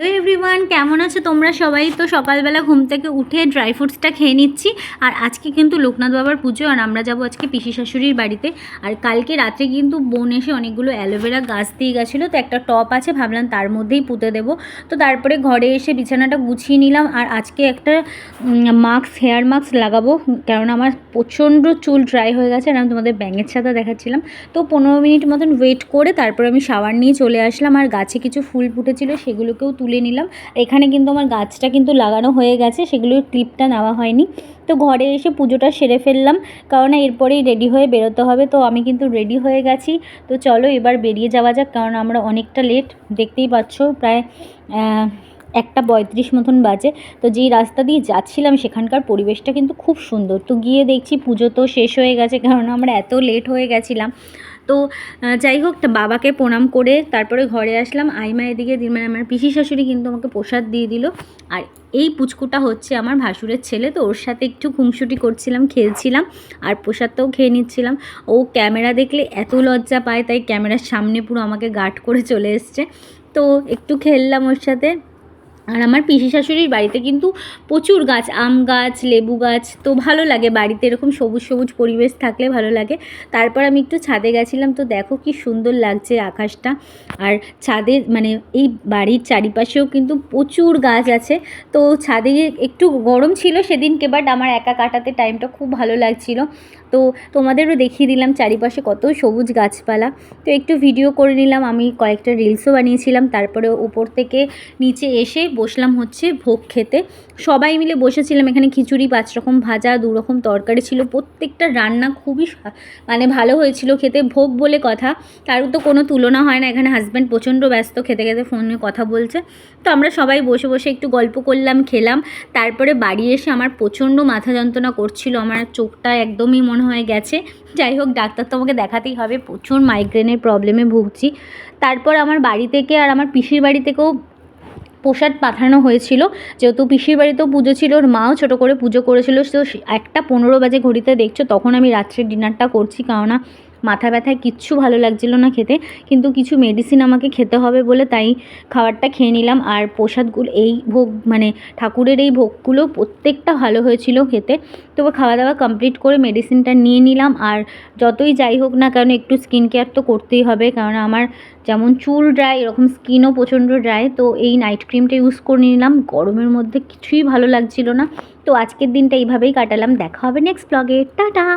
Hello everyone, কেমন আছো তোমরা সবাই? তো সকালবেলা ঘুম থেকে উঠে ড্রাই ফ্রুটসটা খেয়ে নিচ্ছি। আর আজকে কিন্তু লোকনাথ বাবার পুজো, আর আমরা যাবো আজকে পিসি শাশুড়ির বাড়িতে। আর কালকে রাত্রে কিন্তু বোন এসে অনেকগুলো অ্যালোভেরা গাছ দিয়ে গেছিলো, তো একটা টপ আছে, ভাবলাম তার মধ্যেই পুঁতে দেবো। তো তারপরে ঘরে এসে বিছানাটা গুছিয়ে নিলাম। আর আজকে একটা হেয়ার মাস্ক লাগাবো, কারণ আমার প্রচণ্ড চুল ড্রাই হয়ে গেছে। আর আমি তোমাদের ব্যাঙের ছাতা দেখাচ্ছিলাম। তো 15 মিনিট মতন ওয়েট করে তারপর আমি শাওয়ার নিয়ে চলে আসলাম। আর গাছে কিছু ফুল ফুটেছিল, সেগুলোকেও তুলে নিলাম। এখানে কিন্তু আমার গাছটা কিন্তু লাগানো হয়ে গেছে, সেগুলোর ক্লিপটা নেওয়া হয়নি। তো ঘরে এসে পুজোটা সেরে ফেললাম, কারণ এরপরেই রেডি হয়ে বেরোতে হবে। তো আমি কিন্তু রেডি হয়ে গেছি। তো চলো এবার বেরিয়ে যাওয়া যাক, কারণ আমরা অনেকটা লেট, দেখতেই পাচ্ছ প্রায় 1:35 মতন বাজে। তো যেই রাস্তা দিয়ে যাচ্ছিলাম সেখানকার পরিবেশটা কিন্তু খুব সুন্দর। তো গিয়ে দেখছি পুজো তো শেষ হয়ে গেছে, কারণ আমরা এত লেট হয়ে গেছিলাম। তো যাই হোক, বাবাকে প্রণাম করে তারপরে ঘরে আসলাম। আইমা এদিকে মানে আমার পিসি শাশুড়ি কিন্তু আমাকে প্রসাদ দিয়ে দিল। আর এই পুচকুটা হচ্ছে আমার ভাসুরের ছেলে, তো ওর সাথে একটু খুনসুটি করছিলাম, খেলছিলাম, আর প্রসাদটাও খেয়ে নিচ্ছিলাম। ও ক্যামেরা দেখলে এত লজ্জা পায়, তাই ক্যামেরার সামনে পুরো আমাকে গার্ড করে চলে এসছে। তো একটু খেললাম ওর সাথে। আর আমার পিসি শাশুড়ির বাড়িতে কিন্তু প্রচুর গাছ, আম গাছ, লেবু গাছ, তো ভালো লাগে বাড়িতে এরকম সবুজ সবুজ পরিবেশ থাকলে ভালো লাগে। তারপর আমি একটু ছাদে গেছিলাম, তো দেখো কি সুন্দর লাগছে আকাশটা। আর ছাদে মানে এই বাড়ির চারিপাশেও কিন্তু প্রচুর গাছ আছে। তো ছাদে একটু গরম ছিল সেদিনকে, বাট আমার একা কাটাতে টাইমটা খুব ভালো লাগছিল। তো তোমাদেরও দেখিয়ে দিলাম চারিপাশে কত সবুজ গাছপালা। তো একটু ভিডিও করে নিলাম, আমি কয়েকটা রিলসও বানিয়েছিলাম। তারপরে উপর থেকে নিচে এসে বসলাম হচ্ছে ভোগ খেতে। সবাই মিলে বসেছিলাম। এখানে খিচুড়ি, 5 রকম ভাজা, 2 রকম তরকারি ছিল। প্রত্যেকটা রান্না খুবই মানে ভালো হয়েছিল খেতে। ভোগ বলে কথা, তারও তো কোনো তুলনা হয় না। এখানে হাজব্যান্ড প্রচণ্ড ব্যস্ত, খেতে খেতে ফোনে কথা বলছে। তো আমরা সবাই বসে বসে একটু গল্প করলাম, খেলাম। তারপরে বাড়ি এসে আমার প্রচণ্ড মাথা যন্ত্রণা করছিল, আমার চোখটা একদমই মনে হয় গেছে। যাই হোক, ডাক্তার তো আমাকে দেখাতেই হবে, প্রচুর মাইগ্রেনের প্রবলেমে ভুগছি। তারপর আমার বাড়ি থেকে আর আমার পিসির বাড়ি থেকেও প্রসাদ পাঠানো হয়েছিল, যেহেতু পিসির বাড়িতেও পুজো ছিল, ওর মাও ছোটো করে পুজো করেছিল। তো 1:15 বাজে ঘড়িতে দেখছো, তখন আমি রাত্রের ডিনারটা করছি, কেননা মাথা ব্যথায় কিচ্ছু ভালো লাগছিল না খেতে। কিন্তু কিছু মেডিসিন আমাকে খেতে হবে বলে তাই খাবারটা খেয়ে নিলাম। আর প্রসাদগুলো, এই ভোগ মানে ঠাকুরের এই ভোগগুলো প্রত্যেকটা ভালো হয়েছিল খেতে। তো খাওয়া দাওয়া কমপ্লিট করে মেডিসিনটা নিয়ে নিলাম। আর যতই যাই হোক না কারণ একটু স্কিন কেয়ার তো করতেই হবে, কারণ আমার যেমন চুল ড্রাই, এরকম স্কিনও প্রচণ্ড ড্রাই। তো এই নাইট ক্রিমটা ইউজ করে নিলাম। গরমের মধ্যে কিছুই ভালো লাগছিল না। তো আজকের দিনটা এইভাবেই কাটালাম। দেখা হবে নেক্সট ব্লগে। টাটা।